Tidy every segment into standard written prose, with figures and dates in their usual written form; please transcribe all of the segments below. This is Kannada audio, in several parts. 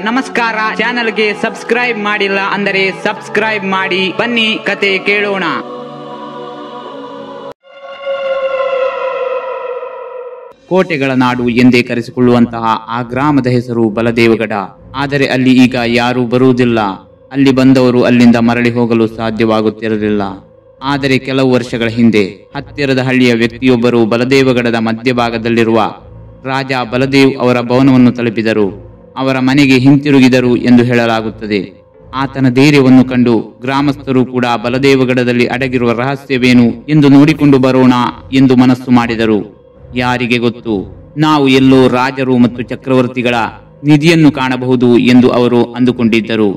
ನಮಸ್ಕಾರ. ಚಾನೆಲ್ಗೆ ಸಬ್ಸ್ಕ್ರೈಬ್ ಮಾಡಿಲ್ಲ ಅಂದರೆ ಸಬ್ಸ್ಕ್ರೈಬ್ ಮಾಡಿ. ಬನ್ನಿ ಕತೆ ಕೇಳೋಣ. ಕೋಟೆಗಳ ನಾಡು ಎಂದೇ ಕರೆಸಿಕೊಳ್ಳುವಂತಹ ಆ ಗ್ರಾಮದ ಹೆಸರು ಬಲದೇವಗಡ. ಆದರೆ ಅಲ್ಲಿ ಈಗ ಯಾರೂ ಬರುವುದಿಲ್ಲ. ಅಲ್ಲಿ ಬಂದವರು ಅಲ್ಲಿಂದ ಮರಳಿ ಹೋಗಲು ಸಾಧ್ಯವಾಗುತ್ತಿರಲಿಲ್ಲ. ಆದರೆ ಕೆಲವು ವರ್ಷಗಳ ಹಿಂದೆ ಹತ್ತಿರದ ಹಳ್ಳಿಯ ವ್ಯಕ್ತಿಯೊಬ್ಬರು ಬಲದೇವಗಡದ ಮಧ್ಯಭಾಗದಲ್ಲಿರುವ ರಾಜ ಬಲದೇವ್ ಅವರ ಭವನವನ್ನು ತಲುಪಿದರು. ಅವರ ಮನೆಗೆ ಹಿಂತಿರುಗಿದರು ಎಂದು ಹೇಳಲಾಗುತ್ತದೆ. ಆತನ ಧೈರ್ಯವನ್ನು ಕಂಡು ಗ್ರಾಮಸ್ಥರು ಕೂಡ ಬಲದೇವಗಡದಲ್ಲಿ ಅಡಗಿರುವ ರಹಸ್ಯವೇನು ಎಂದು ನೋಡಿಕೊಂಡು ಬರೋಣ ಎಂದು ಮನಸ್ಸು ಮಾಡಿದರು. ಯಾರಿಗೆ ಗೊತ್ತು, ನಾವು ಎಲ್ಲೋ ರಾಜರು ಮತ್ತು ಚಕ್ರವರ್ತಿಗಳ ನಿಧಿಯನ್ನು ಕಾಣಬಹುದು ಎಂದು ಅವರು ಅಂದುಕೊಂಡಿದ್ದರು.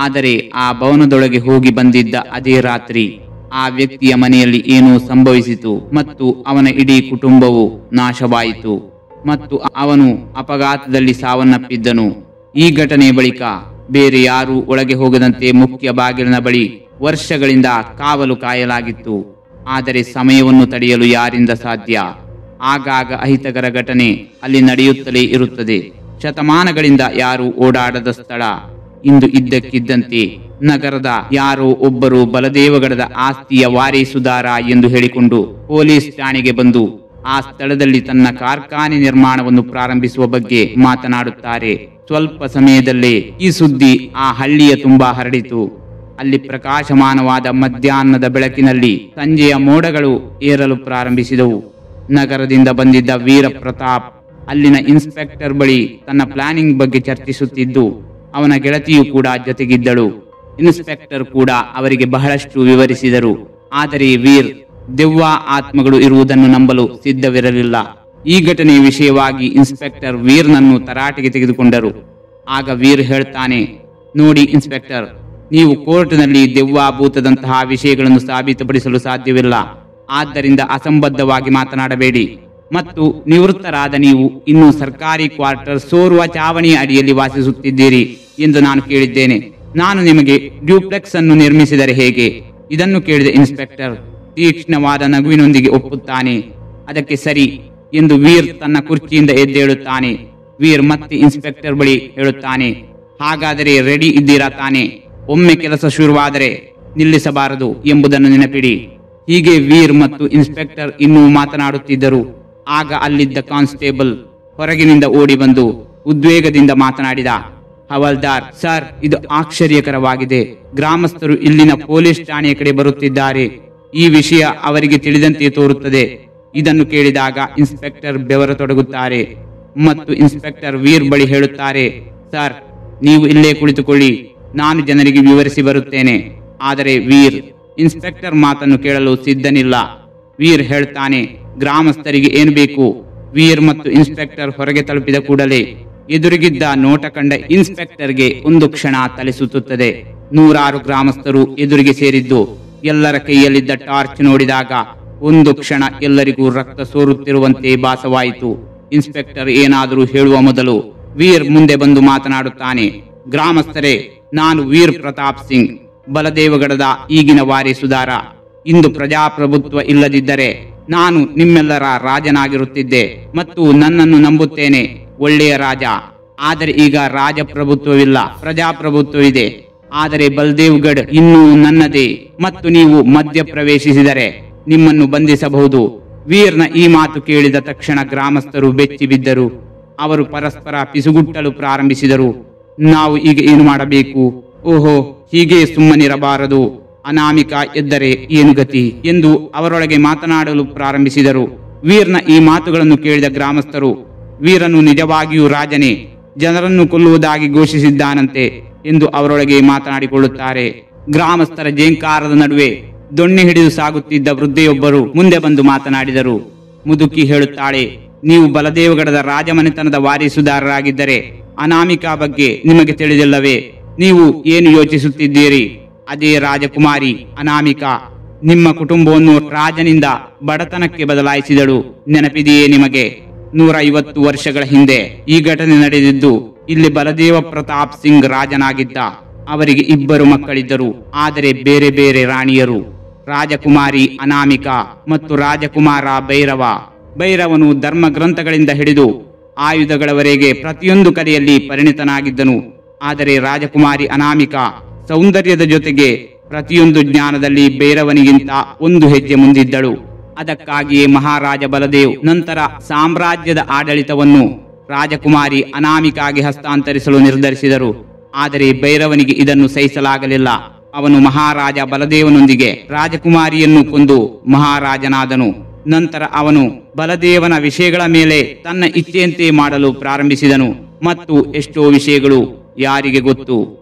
ಆದರೆ ಆ ಭವನದೊಳಗೆ ಹೋಗಿ ಬಂದಿದ್ದ ಅದೇ ರಾತ್ರಿ ಆ ವ್ಯಕ್ತಿಯ ಮನೆಯಲ್ಲಿ ಏನೋ ಸಂಭವಿಸಿತು ಮತ್ತು ಅವನ ಇಡೀ ಕುಟುಂಬವು ನಾಶವಾಯಿತು ಮತ್ತು ಅವನು ಅಪಘಾತದಲ್ಲಿ ಸಾವನ್ನಪ್ಪಿದ್ದನು. ಈ ಘಟನೆ ಬಳಿಕ ಬೇರೆ ಯಾರೂ ಒಳಗೆ ಹೋಗದಂತೆ ಮುಖ್ಯ ಬಾಗಿಲಿನ ಬಳಿ ವರ್ಷಗಳಿಂದ ಕಾವಲು ಕಾಯಲಾಗಿತ್ತು. ಆದರೆ ಸಮಯವನ್ನು ತಡೆಯಲು ಯಾರಿಂದ ಸಾಧ್ಯ? ಆಗಾಗ ಅಹಿತಕರ ಘಟನೆ ಅಲ್ಲಿ ನಡೆಯುತ್ತಲೇ ಇರುತ್ತದೆ. ಶತಮಾನಗಳಿಂದ ಯಾರು ಓಡಾಡದ ಸ್ಥಳ ಇಂದು ಇದ್ದಕ್ಕಿದ್ದಂತೆ ನಗರದ ಯಾರೋ ಒಬ್ಬರು ಬಲದೇವಗಡದ ಆಸ್ತಿಯ ವಾರಸುದಾರ ಎಂದು ಹೇಳಿಕೊಂಡು ಪೊಲೀಸ್ ಠಾಣೆಗೆ ಬಂದು ಆ ಸ್ಥಳದಲ್ಲಿ ತನ್ನ ಕಾರ್ಖಾನೆ ನಿರ್ಮಾಣವನ್ನು ಪ್ರಾರಂಭಿಸುವ ಬಗ್ಗೆ ಮಾತನಾಡುತ್ತಾರೆ. ಸ್ವಲ್ಪ ಸಮಯದಲ್ಲೇ ಈ ಸುದ್ದಿ ಆ ಹಳ್ಳಿಯ ತುಂಬಾ ಹರಡಿತು. ಅಲ್ಲಿ ಪ್ರಕಾಶಮಾನವಾದ ಮಧ್ಯಾಹ್ನದ ಬೆಳಕಿನಲ್ಲಿ ಸಂಜೆಯ ಮೋಡಗಳು ಏರಲು ಪ್ರಾರಂಭಿಸಿದವು. ನಗರದಿಂದ ಬಂದಿದ್ದ ವೀರ ಪ್ರತಾಪ್ ಅಲ್ಲಿನ ಇನ್ಸ್ಪೆಕ್ಟರ್ ಬಳಿ ತನ್ನ ಪ್ಲಾನಿಂಗ್ ಬಗ್ಗೆ ಚರ್ಚಿಸುತ್ತಿದ್ದು, ಅವನ ಗೆಳತಿಯು ಕೂಡ ಜೊತೆಗಿದ್ದಳು. ಇನ್ಸ್ಪೆಕ್ಟರ್ ಕೂಡ ಅವರಿಗೆ ಬಹಳಷ್ಟು ವಿವರಿಸಿದರು. ಆದರೆ ವೀರ್ ದೆವ್ವ ಆತ್ಮಗಳು ಇರುವುದನ್ನು ನಂಬಲು ಸಿದ್ಧವಿರಲಿಲ್ಲ. ಈ ಘಟನೆಯ ವಿಷಯವಾಗಿ ಇನ್ಸ್ಪೆಕ್ಟರ್ ವೀರ್ನನ್ನು ತರಾಟೆಗೆ ತೆಗೆದುಕೊಂಡರು. ಆಗ ವೀರ್ ಹೇಳ್ತಾನೆ, ನೋಡಿ ಇನ್ಸ್ಪೆಕ್ಟರ್, ನೀವು ಕೋರ್ಟ್ನಲ್ಲಿ ದೆವ್ವ ಭೂತದಂತಹ ವಿಷಯಗಳನ್ನು ಸಾಬೀತುಪಡಿಸಲು ಸಾಧ್ಯವಿಲ್ಲ. ಆದ್ದರಿಂದ ಅಸಂಬದ್ಧವಾಗಿ ಮಾತನಾಡಬೇಡಿ. ಮತ್ತು ನಿವೃತ್ತರಾದ ನೀವು ಇನ್ನು ಸರ್ಕಾರಿ ಕ್ವಾರ್ಟರ್ ಸೋರುವ ಚಾವಣಿಯ ಅಡಿಯಲ್ಲಿ ವಾಸಿಸುತ್ತಿದ್ದೀರಿ ಎಂದು ನಾನು ಕೇಳಿದ್ದೇನೆ. ನಾನು ನಿಮಗೆ ಡ್ಯೂಪ್ಲೆಕ್ಸ್ ಅನ್ನು ನಿರ್ಮಿಸಿದರೆ ಹೇಗೆ? ಇದನ್ನು ಕೇಳಿದ ಇನ್ಸ್ಪೆಕ್ಟರ್ ತೀಕ್ಷ್ಣವಾದ ನಗುವಿನೊಂದಿಗೆ ಒಪ್ಪುತ್ತಾನೆ. ಅದಕ್ಕೆ ಸರಿ ಎಂದು ವೀರ್ ತನ್ನ ಕುರ್ಚಿಯಿಂದ ಎದ್ದೇಳುತ್ತಾನೆ. ವೀರ್ ಮತ್ತೆ ಇನ್ಸ್ಪೆಕ್ಟರ್ ಬಳಿ ಹೇಳುತ್ತಾನೆ, ಹಾಗಾದರೆ ರೆಡಿ ಇದ್ದೀರಾ ತಾನೆ? ಒಮ್ಮೆ ಕೆಲಸ ಶುರುವಾದರೆ ನಿಲ್ಲಿಸಬಾರದು ಎಂಬುದನ್ನು ನೆನಪಿಡಿ. ಹೀಗೆ ವೀರ್ ಮತ್ತು ಇನ್ಸ್ಪೆಕ್ಟರ್ ಇನ್ನೂ ಮಾತನಾಡುತ್ತಿದ್ದರು. ಆಗ ಅಲ್ಲಿದ್ದ ಕಾನ್ಸ್ಟೇಬಲ್ ಹೊರಗಿನಿಂದ ಓಡಿ ಬಂದು ಉದ್ವೇಗದಿಂದ ಮಾತನಾಡಿದ. ಹವಾಲ್ದಾರ್ ಸರ್, ಇದು ಆಶ್ಚರ್ಯಕರವಾಗಿದೆ. ಗ್ರಾಮಸ್ಥರು ಇಲ್ಲಿನ ಪೊಲೀಸ್ ಠಾಣೆಯ ಕಡೆ ಬರುತ್ತಿದ್ದಾರೆ. ಈ ವಿಷಯ ಅವರಿಗೆ ತಿಳಿದಂತೆ ತೋರುತ್ತದೆ. ಇದನ್ನು ಕೇಳಿದಾಗ ಇನ್ಸ್ಪೆಕ್ಟರ್ ಬೆವರತೊಡಗುತ್ತಾರೆ ಮತ್ತು ಇನ್ಸ್ಪೆಕ್ಟರ್ ವೀರ್ ಬಳಿ ಹೇಳುತ್ತಾರೆ, ಸರ್ ನೀವು ಇಲ್ಲೇ ಕುಳಿತುಕೊಳ್ಳಿ, ನಾನು ಜನರಿಗೆ ವಿವರಿಸಿ ಬರುತ್ತೇನೆ. ಆದರೆ ವೀರ್ ಇನ್ಸ್ಪೆಕ್ಟರ್ ಮಾತನ್ನು ಕೇಳಲು ಸಿದ್ಧನಿಲ್ಲ. ವೀರ್ ಹೇಳ್ತಾನೆ, ಗ್ರಾಮಸ್ಥರಿಗೆ ಏನು ಬೇಕು? ವೀರ್ ಮತ್ತು ಇನ್ಸ್ಪೆಕ್ಟರ್ ಹೊರಗೆ ತಲುಪಿದ ಕೂಡಲೇ ಎದುರಿಗಿದ್ದ ನೋಟ ಕಂಡ ಇನ್ಸ್ಪೆಕ್ಟರ್ಗೆ ಒಂದು ಕ್ಷಣ ತಲೆ ಸುತ್ತುತ್ತದೆ. ನೂರಾರು ಗ್ರಾಮಸ್ಥರು ಎದುರಿಗೆ ಸೇರಿದ್ದು ಎಲ್ಲರ ಕೈಯಲ್ಲಿದ್ದ ಟಾರ್ಚ್ ನೋಡಿದಾಗ ಒಂದು ಕ್ಷಣ ಎಲ್ಲರಿಗೂ ರಕ್ತ ಸೋರುತ್ತಿರುವಂತೆ ಭಾಸವಾಯಿತು. ಇನ್ಸ್ಪೆಕ್ಟರ್ ಏನಾದರೂ ಹೇಳುವ ಮೊದಲು ವೀರ್ ಮುಂದೆ ಬಂದು ಮಾತನಾಡುತ್ತಾನೆ. ಗ್ರಾಮಸ್ಥರೇ, ನಾನು ವೀರ್ ಪ್ರತಾಪ್ ಸಿಂಗ್, ಬಲದೇವಗಡದ ಈಗಿನ ವಾರಸುದಾರ. ಇಂದು ಪ್ರಜಾಪ್ರಭುತ್ವ ಇಲ್ಲದಿದ್ದರೆ ನಾನು ನಿಮ್ಮೆಲ್ಲರ ರಾಜನಾಗಿರುತ್ತಿದ್ದೆ ಮತ್ತು ನನ್ನನ್ನು ನಂಬುತ್ತೇನೆ, ಒಳ್ಳೆಯ ರಾಜ. ಆದರೆ ಈಗ ರಾಜಪ್ರಭುತ್ವವಿಲ್ಲ, ಪ್ರಜಾಪ್ರಭುತ್ವವಿದೆ. ಆದರೆ ಬಲದೇವ್ಗಢ್ ಇನ್ನೂ ನನ್ನದೇ ಮತ್ತು ನೀವು ಮಧ್ಯ ಪ್ರವೇಶಿಸಿದರೆ ನಿಮ್ಮನ್ನು ಬಂಧಿಸಬಹುದು. ವೀರ್ನ ಈ ಮಾತು ಕೇಳಿದ ತಕ್ಷಣ ಗ್ರಾಮಸ್ಥರು ಬೆಚ್ಚಿ ಬಿದ್ದರು. ಅವರು ಪರಸ್ಪರ ಪಿಸುಗುಟ್ಟಲು ಪ್ರಾರಂಭಿಸಿದರು. ನಾವು ಈಗ ಏನು ಮಾಡಬೇಕು? ಓಹೋ, ಹೀಗೆ ಸುಮ್ಮನಿರಬಾರದು. ಅನಾಮಿಕ ಎದ್ದರೆ ಏನು ಗತಿ ಎಂದು ಅವರೊಳಗೆ ಮಾತನಾಡಲು ಪ್ರಾರಂಭಿಸಿದರು. ವೀರ್ನ ಈ ಮಾತುಗಳನ್ನು ಕೇಳಿದ ಗ್ರಾಮಸ್ಥರು, ವೀರನು ನಿಜವಾಗಿಯೂ ರಾಜನೇ, ಜನರನ್ನು ಕೊಲ್ಲುವುದಾಗಿ ಘೋಷಿಸಿದ್ದಾನಂತೆ ಎಂದು ಅವರೊಳಗೆ ಮಾತನಾಡಿಕೊಳ್ಳುತ್ತಾರೆ. ಗ್ರಾಮಸ್ಥರ ಜೇಂಕಾರದ ನಡುವೆ ದೊಣ್ಣೆ ಹಿಡಿದು ಸಾಗುತ್ತಿದ್ದ ವೃದ್ಧೆಯೊಬ್ಬರು ಮುಂದೆ ಬಂದು ಮಾತನಾಡಿದರು. ಮುದುಕಿ ಹೇಳುತ್ತಾಳೆ, ನೀವು ಬಲದೇವಗಡದ ರಾಜಮನೆತನದ ವಾರಸುದಾರರಾಗಿದ್ದರೆ ಅನಾಮಿಕಾ ಬಗ್ಗೆ ನಿಮಗೆ ತಿಳಿದಿಲ್ಲವೇ? ನೀವು ಏನು ಯೋಚಿಸುತ್ತಿದ್ದೀರಿ? ಅದೇ ರಾಜಕುಮಾರಿ ಅನಾಮಿಕಾ ನಿಮ್ಮ ಕುಟುಂಬವನ್ನು ರಾಜನಿಂದ ಬಡತನಕ್ಕೆ ಬದಲಾಯಿಸಿದಳು. ನೆನಪಿದೆಯೇ ನಿಮಗೆ? 150 ವರ್ಷಗಳ ಹಿಂದೆ ಈ ಘಟನೆ ನಡೆದಿದ್ದು. ಇಲ್ಲಿ ಬಲದೇವ ಪ್ರತಾಪ್ ಸಿಂಗ್ ರಾಜನಾಗಿದ್ದ. ಅವರಿಗೆ 2 ಮಕ್ಕಳಿದ್ದರು, ಆದರೆ ಬೇರೆ ಬೇರೆ ರಾಣಿಯರು. ರಾಜಕುಮಾರಿ ಅನಾಮಿಕಾ ಮತ್ತು ರಾಜಕುಮಾರ ಭೈರವ. ಭೈರವನು ಧರ್ಮ ಗ್ರಂಥಗಳಿಂದ ಹಿಡಿದು ಆಯುಧಗಳವರೆಗೆ ಪ್ರತಿಯೊಂದು ಕಲೆಯಲ್ಲಿ ಪರಿಣಿತನಾಗಿದ್ದನು. ಆದರೆ ರಾಜಕುಮಾರಿ ಅನಾಮಿಕಾ ಸೌಂದರ್ಯದ ಜೊತೆಗೆ ಪ್ರತಿಯೊಂದು ಜ್ಞಾನದಲ್ಲಿ ಭೈರವನಿಗಿಂತ ಒಂದು ಹೆಜ್ಜೆ ಮುಂದಿದ್ದಳು. ಅದಕ್ಕಾಗಿಯೇ ಮಹಾರಾಜ ಬಲದೇವ್ ನಂತರ ಸಾಮ್ರಾಜ್ಯದ ಆಡಳಿತವನ್ನು ರಾಜಕುಮಾರಿ ಅನಾಮಿಕಾಗೆ ಹಸ್ತಾಂತರಿಸಲು ನಿರ್ಧರಿಸಿದರು. ಆದರೆ ಭೈರವನಿಗೆ ಇದನ್ನು ಸಹಿಸಲಾಗಲಿಲ್ಲ. ಅವನು ಮಹಾರಾಜ ಬಲದೇವನೊಂದಿಗೆ ರಾಜಕುಮಾರಿಯನ್ನು ಕೊಂದು ಮಹಾರಾಜನಾದನು. ನಂತರ ಅವನು ಬಲದೇವನ ವಿಷಯಗಳ ಮೇಲೆ ತನ್ನ ಇಚ್ಛೆಯಂತೆ ಮಾಡಲು ಪ್ರಾರಂಭಿಸಿದನು. ಮತ್ತು ಎಷ್ಟೋ ವಿಷಯಗಳು ಯಾರಿಗೆ ಗೊತ್ತು.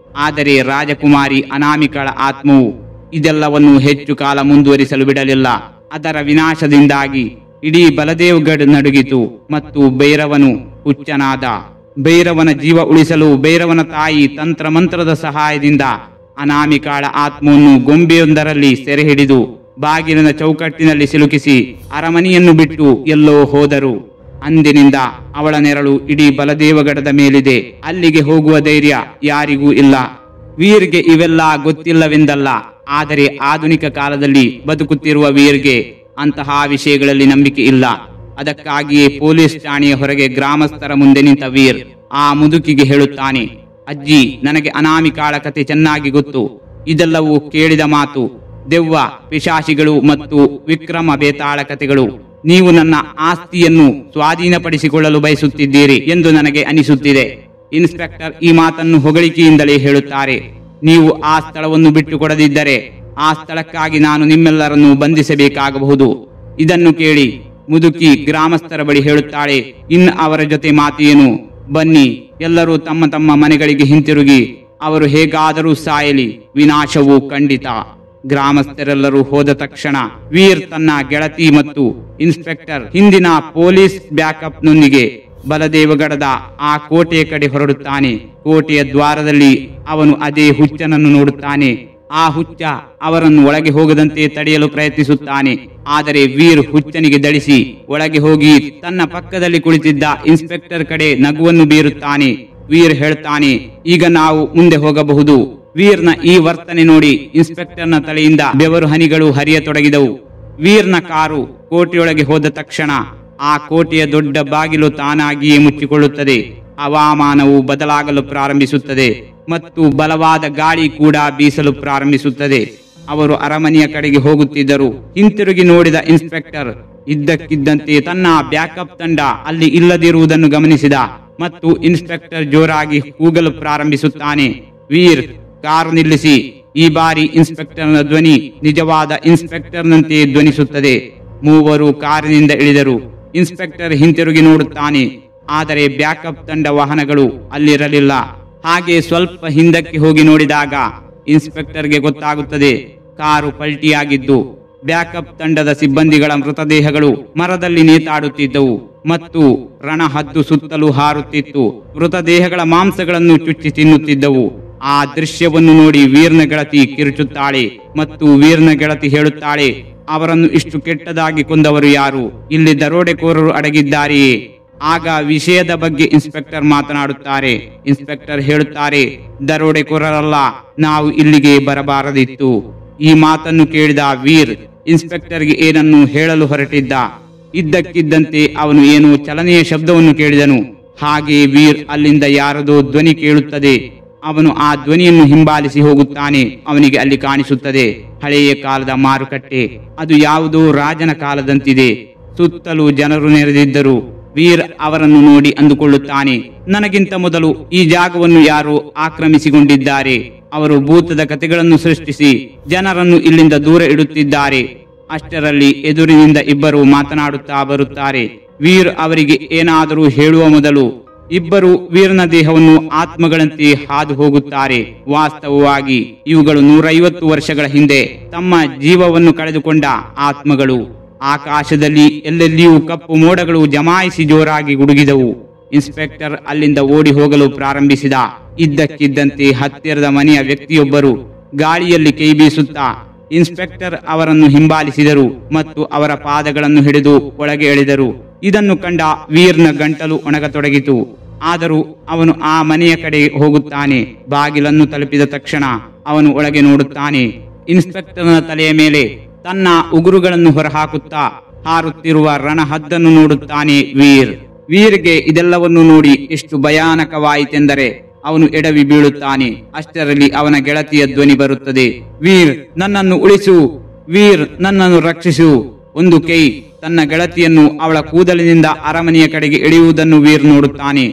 ಆದರೆ ರಾಜಕುಮಾರಿ ಅನಾಮಿಕಳ ಆತ್ಮವು ಇದೆಲ್ಲವನ್ನು ಹೆಚ್ಚು ಕಾಲ ಮುಂದುವರಿಸಲು ಬಿಡಲಿಲ್ಲ. ಅದರ ವಿನಾಶದಿಂದಾಗಿ ಇಡೀ ಬಲದೇವ್ಗಢ್ ನಡುಗಿತು ಮತ್ತು ಭೈರವನು ಹುಚ್ಚನಾದ. ಭೈರವನ ಜೀವ ಉಳಿಸಲು ಭೈರವನ ತಾಯಿ ತಂತ್ರಮಂತ್ರದ ಸಹಾಯದಿಂದ ಅನಾಮಿಕಾಳ ಆತ್ಮವನ್ನು ಗೊಂಬೆಯೊಂದರಲ್ಲಿ ಸೆರೆ ಹಿಡಿದು ಬಾಗಿಲಿನ ಚೌಕಟ್ಟಿನಲ್ಲಿ ಸಿಲುಕಿಸಿ ಅರಮನೆಯನ್ನು ಬಿಟ್ಟು ಎಲ್ಲೋ ಹೋದರು. ಅಂದಿನಿಂದ ಅವಳ ನೆರಳು ಇಡೀ ಬಲದೇವಗಢದ ಮೇಲಿದೆ. ಅಲ್ಲಿಗೆ ಹೋಗುವ ಧೈರ್ಯ ಯಾರಿಗೂ ಇಲ್ಲ. ವೀರ್ಗೆ ಇವೆಲ್ಲ ಗೊತ್ತಿಲ್ಲವೆಂದಲ್ಲ, ಆದರೆ ಆಧುನಿಕ ಕಾಲದಲ್ಲಿ ಬದುಕುತ್ತಿರುವ ವೀರ್ಗೆ ಅಂತಹ ವಿಷಯಗಳಲ್ಲಿ ನಂಬಿಕೆ ಇಲ್ಲ. ಅದಕ್ಕಾಗಿಯೇ ಪೊಲೀಸ್ ಠಾಣೆಯ ಹೊರಗೆ ಗ್ರಾಮಸ್ಥರ ಮುಂದೆ ನಿಂತ ವೀರ್ ಆ ಮುದುಕಿಗೆ ಹೇಳುತ್ತಾನೆ, ಅಜ್ಜಿ, ನನಗೆ ಅನಾಮಿಕಾಳ ಕತೆ ಚೆನ್ನಾಗಿ ಗೊತ್ತು. ಇದೆಲ್ಲವೂ ಕೇಳಿದ ಮಾತು. ದೆವ್ವ, ಪಿಶಾಚಿಗಳು ಮತ್ತು ವಿಕ್ರಮ ಬೇತಾಳ ಕತೆಗಳು. ನೀವು ನನ್ನ ಆಸ್ತಿಯನ್ನು ಸ್ವಾಧೀನಪಡಿಸಿಕೊಳ್ಳಲು ಬಯಸುತ್ತಿದ್ದೀರಿ ಎಂದು ನನಗೆ ಅನಿಸುತ್ತಿದೆ. ಇನ್ಸ್ಪೆಕ್ಟರ್ ಈ ಮಾತನ್ನು ಹೊಗಳಿಕೆಯಿಂದಲೇ ಹೇಳುತ್ತಾರೆ. ನೀವು ಆ ಸ್ಥಳವನ್ನು ಬಿಟ್ಟು ಕೊಡದಿದ್ದರೆ ಆ ಸ್ಥಳಕ್ಕಾಗಿ ನಾನು ನಿಮ್ಮೆಲ್ಲರನ್ನು ಬಂಧಿಸಬೇಕಾಗಬಹುದು. ಇದನ್ನು ಕೇಳಿ ಮುದುಕಿ ಗ್ರಾಮಸ್ಥರ ಬಳಿ ಹೇಳುತ್ತಾಳೆ, ಇನ್ನು ಅವರ ಜೊತೆ ಮಾತೇನು, ಬನ್ನಿ ಎಲ್ಲರೂ ತಮ್ಮ ತಮ್ಮ ಮನೆಗಳಿಗೆ ಹಿಂತಿರುಗಿ. ಅವರು ಹೇಗಾದರೂ ಸಾಯಲಿ, ವಿನಾಶವು ಖಂಡಿತ. ಗ್ರಾಮಸ್ಥರೆಲ್ಲರೂ ಹೋದ ತಕ್ಷಣ ವೀರ್ ತನ್ನ ಗೆಳತಿ ಮತ್ತು ಇನ್ಸ್ಪೆಕ್ಟರ್ ಹಿಂದಿನ ಪೊಲೀಸ್ ಬ್ಯಾಕಪ್ನೊಂದಿಗೆ ಬಲದೇವಗಢದ ಆ ಕೋಟೆಯ ಕಡೆ ಹೊರಡುತ್ತಾನೆ. ಕೋಟೆಯ ದ್ವಾರದಲ್ಲಿ ಅವನು ಅದೇ ಹುಚ್ಚನನ್ನು ನೋಡುತ್ತಾನೆ. ಆ ಹುಚ್ಚ ಅವರನ್ನು ಒಳಗೆ ಹೋಗದಂತೆ ತಡೆಯಲು ಪ್ರಯತ್ನಿಸುತ್ತಾನೆ. ಆದರೆ ವೀರ್ ಹುಚ್ಚನಿಗೆ ಧಳಿಸಿ ಒಳಗೆ ಹೋಗಿ ತನ್ನ ಪಕ್ಕದಲ್ಲಿ ಕುಳಿತಿದ್ದ ಇನ್ಸ್ಪೆಕ್ಟರ್ ಕಡೆ ನಗುವನ್ನು ಬೀರುತ್ತಾನೆ. ವೀರ್ ಹೇಳ್ತಾನೆ, ಈಗ ನಾವು ಮುಂದೆ ಹೋಗಬಹುದು. ವೀರ್ನ ಈ ವರ್ತನೆ ನೋಡಿ ಇನ್ಸ್ಪೆಕ್ಟರ್ನ ತಲೆಯಿಂದ ಬೆವರು ಹನಿಗಳು ಹರಿಯತೊಡಗಿದವು. ವೀರ್ನ ಕಾರು ಕೋಟೆಯೊಳಗೆ ಹೋದ ತಕ್ಷಣ ಆ ಕೋಟೆಯ ದೊಡ್ಡ ಬಾಗಿಲು ತಾನಾಗಿಯೇ ಮುಚ್ಚಿಕೊಳ್ಳುತ್ತದೆ. ಹವಾಮಾನವು ಬದಲಾಗಲು ಪ್ರಾರಂಭಿಸುತ್ತದೆ ಮತ್ತು ಬಲವಾದ ಗಾಳಿ ಕೂಡ ಬೀಸಲು ಪ್ರಾರಂಭಿಸುತ್ತದೆ. ಅವರು ಅರಮನೆಯ ಕಡೆಗೆ ಹೋಗುತ್ತಿದ್ದರು. ಹಿಂತಿರುಗಿ ನೋಡಿದ ಇನ್ಸ್ಪೆಕ್ಟರ್ ಇದ್ದಕ್ಕಿದ್ದಂತೆ ತನ್ನ ಬ್ಯಾಕಪ್ ತಂಡ ಅಲ್ಲಿ ಇಲ್ಲದಿರುವುದನ್ನು ಗಮನಿಸಿದ ಮತ್ತು ಇನ್ಸ್ಪೆಕ್ಟರ್ ಜೋರಾಗಿ ಕೂಗಲು ಪ್ರಾರಂಭಿಸುತ್ತಾನೆ. ವೀರ್ ಕಾರು ನಿಲ್ಲಿಸಿ. ಈ ಬಾರಿ ಇನ್ಸ್ಪೆಕ್ಟರ್ನ ಧ್ವನಿ ನಿಜವಾದ ಇನ್ಸ್ಪೆಕ್ಟರ್ನಂತೆ ಧ್ವನಿಸುತ್ತದೆ. ಮೂವರು ಕಾರಿನಿಂದ ಇಳಿದರು. ಇನ್ಸ್ಪೆಕ್ಟರ್ ಹಿಂತಿರುಗಿ ನೋಡುತ್ತಾನೆ, ಆದರೆ ಬ್ಯಾಕಪ್ ತಂಡ ವಾಹನಗಳು ಅಲ್ಲಿರಲಿಲ್ಲ. ಹಾಗೆ ಸ್ವಲ್ಪ ಹಿಂದಕ್ಕೆ ಹೋಗಿ ನೋಡಿದಾಗ ಇನ್ಸ್ಪೆಕ್ಟರ್ಗೆ ಗೊತ್ತಾಗುತ್ತದೆ, ಕಾರು ಪಲ್ಟಿಯಾಗಿದ್ದು ಬ್ಯಾಕಪ್ ತಂಡದ ಸಿಬ್ಬಂದಿಗಳ ಮೃತದೇಹಗಳು ಮರದಲ್ಲಿ ನೇತಾಡುತ್ತಿದ್ದವು ಮತ್ತು ರಣಹದ್ದು ಸುತ್ತಲೂ ಹಾರುತ್ತಿತ್ತು. ಮೃತದೇಹಗಳ ಮಾಂಸಗಳನ್ನು ಚುಚ್ಚಿ ತಿನ್ನುತ್ತಿದ್ದವು. ಆ ದೃಶ್ಯವನ್ನು ನೋಡಿ ವೀರ್ನ ಗೆಳತಿ ಕಿರುಚುತ್ತಾಳೆ ಮತ್ತು ವೀರ್ನ ಗೆಳತಿ ಹೇಳುತ್ತಾಳೆ, ಅವರನ್ನು ಇಷ್ಟು ಕೆಟ್ಟದಾಗಿ ಕೊಂದವರು ಯಾರು? ಇಲ್ಲಿ ದರೋಡೆಕೋರರು ಅಡಗಿದ್ದಾರೆಯೇ? ಆಗ ವಿಷಯದ ಬಗ್ಗೆ ಇನ್ಸ್ಪೆಕ್ಟರ್ ಮಾತನಾಡುತ್ತಾರೆ. ಇನ್ಸ್ಪೆಕ್ಟರ್ ಹೇಳುತ್ತಾರೆ, ದರೋಡೆಕೋರರಲ್ಲ, ನಾವು ಇಲ್ಲಿಗೆ ಬರಬಾರದಿತ್ತು. ಈ ಮಾತನ್ನು ಕೇಳಿದ ವೀರ್ ಇನ್ಸ್ಪೆಕ್ಟರ್ಗೆ ಏನನ್ನು ಹೇಳಲು ಹೊರಟಿದ್ದ. ಇದ್ದಕ್ಕಿದ್ದಂತೆ ಅವನು ಏನೋ ಚಲನೆಯ ಶಬ್ದವನ್ನು ಕೇಳಿದನು. ಹಾಗೆ ವೀರ್ ಅಲ್ಲಿಂದ ಯಾರದೋ ಧ್ವನಿ ಕೇಳುತ್ತದೆ. ಅವನು ಆ ಧ್ವನಿಯನ್ನು ಹಿಂಬಾಲಿಸಿ ಹೋಗುತ್ತಾನೆ. ಅವನಿಗೆ ಅಲ್ಲಿ ಕಾಣಿಸುತ್ತದೆ ಹಳೆಯ ಕಾಲದ ಮಾರುಕಟ್ಟೆ. ಅದು ಯಾವುದೋ ರಾಜನ ಕಾಲದಂತಿದೆ. ಸುತ್ತಲೂ ಜನರು ನೆರೆದಿದ್ದರು. ವೀರ್ ಅವರನ್ನು ನೋಡಿ ಅಂದುಕೊಳ್ಳುತ್ತಾನೆ, ನನಗಿಂತ ಮೊದಲು ಈ ಜಾಗವನ್ನು ಯಾರು ಆಕ್ರಮಿಸಿಕೊಂಡಿದ್ದಾರೆ. ಅವರು ಭೂತದ ಕಥೆಗಳನ್ನು ಸೃಷ್ಟಿಸಿ ಜನರನ್ನು ಇಲ್ಲಿಂದ ದೂರ ಇಡುತ್ತಿದ್ದಾರೆ. ಅಷ್ಟರಲ್ಲಿ ಎದುರಿನಿಂದ ಇಬ್ಬರು ಮಾತನಾಡುತ್ತಾ ಬರುತ್ತಾರೆ. ವೀರ್ ಅವರಿಗೆ ಏನಾದರೂ ಹೇಳುವ ಮೊದಲು ಇಬ್ಬರು ವೀರ್ನ ದೇಹವನ್ನು ಆತ್ಮಗಳಂತೆ ಹಾದು ಹೋಗುತ್ತಾರೆ. ವಾಸ್ತವವಾಗಿ ಇವುಗಳು 150 ವರ್ಷಗಳ ಹಿಂದೆ ತಮ್ಮ ಜೀವವನ್ನು ಕಳೆದುಕೊಂಡ ಆತ್ಮಗಳು. ಆಕಾಶದಲ್ಲಿ ಎಲ್ಲೆಲ್ಲಿಯೂ ಕಪ್ಪು ಮೋಡಗಳು ಜಮಾಯಿಸಿ ಜೋರಾಗಿ ಗುಡುಗಿದವು. ಇನ್ಸ್ಪೆಕ್ಟರ್ ಅಲ್ಲಿಂದ ಓಡಿ ಹೋಗಲು ಪ್ರಾರಂಭಿಸಿದ. ಇದ್ದಕ್ಕಿದ್ದಂತೆ ಹತ್ತಿರದ ಮನೆಯ ವ್ಯಕ್ತಿಯೊಬ್ಬರು ಗಾಳಿಯಲ್ಲಿ ಕೈ ಬೀಸುತ್ತಾ ಇನ್ಸ್ಪೆಕ್ಟರ್ ಅವರನ್ನು ಹಿಂಬಾಲಿಸಿದರು ಮತ್ತು ಅವರ ಪಾದಗಳನ್ನು ಹಿಡಿದು ಒಳಗೆ ಎಳೆದರು. ಇದನ್ನು ಕಂಡ ವೀರ್ನ ಗಂಟಲು ಒಣಗತೊಡಗಿತು. ಆದರೂ ಅವನು ಆ ಮನೆಯ ಕಡೆ ಹೋಗುತ್ತಾನೆ. ಬಾಗಿಲನ್ನು ತಲುಪಿದ ತಕ್ಷಣ ಅವನು ಒಳಗೆ ನೋಡುತ್ತಾನೆ. ಇನ್ಸ್ಪೆಕ್ಟರ್ನ ತಲೆಯ ಮೇಲೆ ತನ್ನ ಉಗುರುಗಳನ್ನು ಹೊರಹಾಕುತ್ತಾ ಹಾರುತ್ತಿರುವ ರಣಹದ್ದನ್ನು ನೋಡುತ್ತಾನೆ ವೀರ್ಗೆ ಇದೆಲ್ಲವನ್ನು ನೋಡಿ ಎಷ್ಟು ಭಯಾನಕವಾಯಿತೆಂದರೆ ಅವನು ಎಡವಿ ಬೀಳುತ್ತಾನೆ. ಅಷ್ಟರಲ್ಲಿ ಅವನ ಗೆಳತಿಯ ಧ್ವನಿ ಬರುತ್ತದೆ, ವೀರ್ ನನ್ನನ್ನು ಉಳಿಸು, ವೀರ್ ನನ್ನನ್ನು ರಕ್ಷಿಸು. ಒಂದು ಕೈ ತನ್ನ ಗೆಳತಿಯನ್ನು ಅವಳ ಕೂದಲಿನಿಂದ ಅರಮನೆಯ ಕಡೆಗೆ ಎಳೆಯುವುದನ್ನು ವೀರ್ ನೋಡುತ್ತಾನೆ.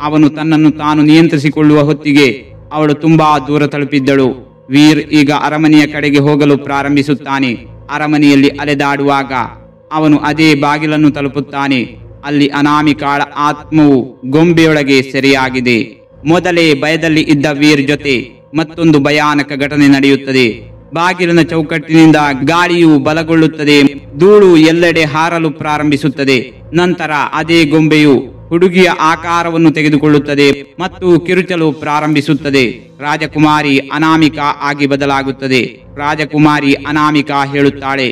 ಅವನು ತನ್ನನ್ನು ತಾನು ನಿಯಂತ್ರಿಸಿಕೊಳ್ಳುವ ಹೊತ್ತಿಗೆ ಅವಳು ತುಂಬಾ ದೂರ ತಲುಪಿದ್ದಳು. ವೀರ್ ಈಗ ಅರಮನೆಯ ಕಡೆಗೆ ಹೋಗಲು ಪ್ರಾರಂಭಿಸುತ್ತಾನೆ. ಅರಮನೆಯಲ್ಲಿ ಅಲೆದಾಡುವಾಗ ಅವನು ಅದೇ ಬಾಗಿಲನ್ನು ತಲುಪುತ್ತಾನೆ. ಅಲ್ಲಿ ಅನಾಮಿಕಾಳ ಆತ್ಮವು ಗೊಂಬೆಯೊಳಗೆ ಸೆರೆಯಾಗಿದೆ. ಮೊದಲೇ ಭಯದಲ್ಲಿ ಇದ್ದ ವೀರ್ ಜೊತೆ ಮತ್ತೊಂದು ಭಯಾನಕ ಘಟನೆ ನಡೆಯುತ್ತದೆ. ಬಾಗಿಲಿನ ಚೌಕಟ್ಟಿನಿಂದ ಗಾಳಿಯು ಬಲಗೊಳ್ಳುತ್ತದೆ, ಧೂಳು ಎಲ್ಲೆಡೆ ಹಾರಲು ಪ್ರಾರಂಭಿಸುತ್ತದೆ. ನಂತರ ಅದೇ ಗೊಂಬೆಯು ಹುಡುಗಿಯ ಆಕಾರವನ್ನು ತೆಗೆದುಕೊಳ್ಳುತ್ತದೆ ಮತ್ತು ಕಿರುಚಲು ಪ್ರಾರಂಭಿಸುತ್ತದೆ. ರಾಜಕುಮಾರಿ ಅನಾಮಿಕಾ ಆಗಿ ಬದಲಾಗುತ್ತದೆ. ರಾಜಕುಮಾರಿ ಅನಾಮಿಕಾ ಹೇಳುತ್ತಾಳೆ,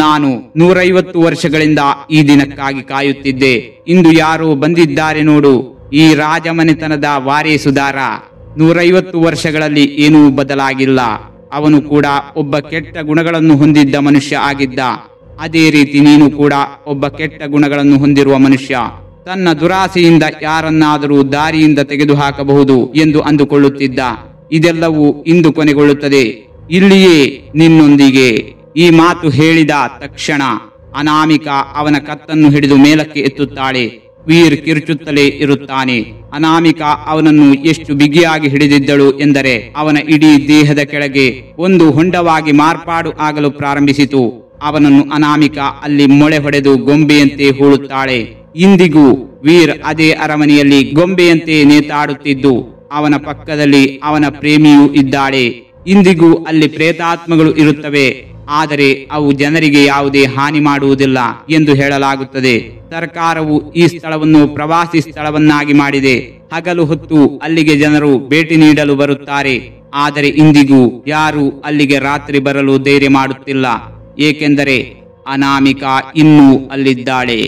ನಾನು 150 ವರ್ಷಗಳಿಂದ ಈ ದಿನಕ್ಕಾಗಿ ಕಾಯುತ್ತಿದ್ದೆ. ಇಂದು ಯಾರೋ ಬಂದಿದ್ದಾರೆ ನೋಡು, ಈ ರಾಜಮನೆತನದ ವಾರೇಸುದಾರ. 150 ವರ್ಷಗಳಲ್ಲಿ ಏನೂ ಬದಲಾಗಿಲ್ಲ. ಅವನು ಕೂಡ ಒಬ್ಬ ಕೆಟ್ಟ ಗುಣಗಳನ್ನು ಹೊಂದಿದ್ದ ಮನುಷ್ಯ ಆಗಿದ್ದ. ಅದೇ ರೀತಿ ನೀನು ಕೂಡ ಒಬ್ಬ ಕೆಟ್ಟ ಗುಣಗಳನ್ನು ಹೊಂದಿರುವ ಮನುಷ್ಯ. ತನ್ನ ದುರಾಸೆಯಿಂದ ಯಾರನ್ನಾದರೂ ದಾರಿಯಿಂದ ತೆಗೆದುಹಾಕಬಹುದು ಎಂದು ಅಂದುಕೊಳ್ಳುತ್ತಿದ್ದ. ಇದೆಲ್ಲವೂ ಇಂದು ಕೊನೆಗೊಳ್ಳುತ್ತದೆ, ಇಲ್ಲಿಯೇ ನಿನ್ನೊಂದಿಗೆ. ಈ ಮಾತು ಹೇಳಿದ ತಕ್ಷಣ ಅನಾಮಿಕಾ ಅವನ ಕತ್ತನ್ನು ಹಿಡಿದು ಮೇಲಕ್ಕೆ ಎತ್ತುತ್ತಾಳೆ. ವೀರ್ ಕಿರುಚುತ್ತಲೇ ಇರುತ್ತಾನೆ. ಅನಾಮಿಕಾ ಅವನನ್ನು ಎಷ್ಟು ಬಿಗಿಯಾಗಿ ಹಿಡಿದಿದ್ದಳು ಎಂದರೆ ಅವನ ಇಡೀ ದೇಹದ ಕೆಳಗೆ ಒಂದು ಹೊಂಡವಾಗಿ ಮಾರ್ಪಾಡು ಆಗಲು ಪ್ರಾರಂಭಿಸಿತು. ಅವನನ್ನು ಅನಾಮಿಕಾ ಅಲ್ಲಿ ಮೊಳೆ ಹೊಡೆದು ಗೊಂಬೆಯಂತೆ ಹೂಳುತ್ತಾಳೆ. ಇಂದಿಗೂ ವೀರ್ ಅದೇ ಅರಮನೆಯಲ್ಲಿ ಗೊಂಬೆಯಂತೆ ನೇತಾಡುತ್ತಿದ್ದು ಅವನ ಪಕ್ಕದಲ್ಲಿ ಅವನ ಪ್ರೇಮಿಯೂ ಇದ್ದಾಳೆ. ಇಂದಿಗೂ ಅಲ್ಲಿ ಪ್ರೇತಾತ್ಮಗಳು ಇರುತ್ತವೆ, ಆದರೆ ಅವು ಜನರಿಗೆ ಯಾವುದೇ ಹಾನಿ ಮಾಡುವುದಿಲ್ಲ ಎಂದು ಹೇಳಲಾಗುತ್ತದೆ. ಸರ್ಕಾರವು ಈ ಸ್ಥಳವನ್ನು ಪ್ರವಾಸಿ ಸ್ಥಳವನ್ನಾಗಿ ಮಾಡಿದೆ. ಹಗಲು ಹೊತ್ತು ಅಲ್ಲಿಗೆ ಜನರು ಭೇಟಿ ನೀಡಲು ಬರುತ್ತಾರೆ. ಆದರೆ ಇಂದಿಗೂ ಯಾರು ಅಲ್ಲಿಗೆ ರಾತ್ರಿ ಬರಲು ಧೈರ್ಯ ಮಾಡುತ್ತಿಲ್ಲ, ಏಕೆಂದರೆ ಅನಾಮಿಕಾ ಇನ್ನೂ ಅಲ್ಲಿದ್ದಾಳೆ.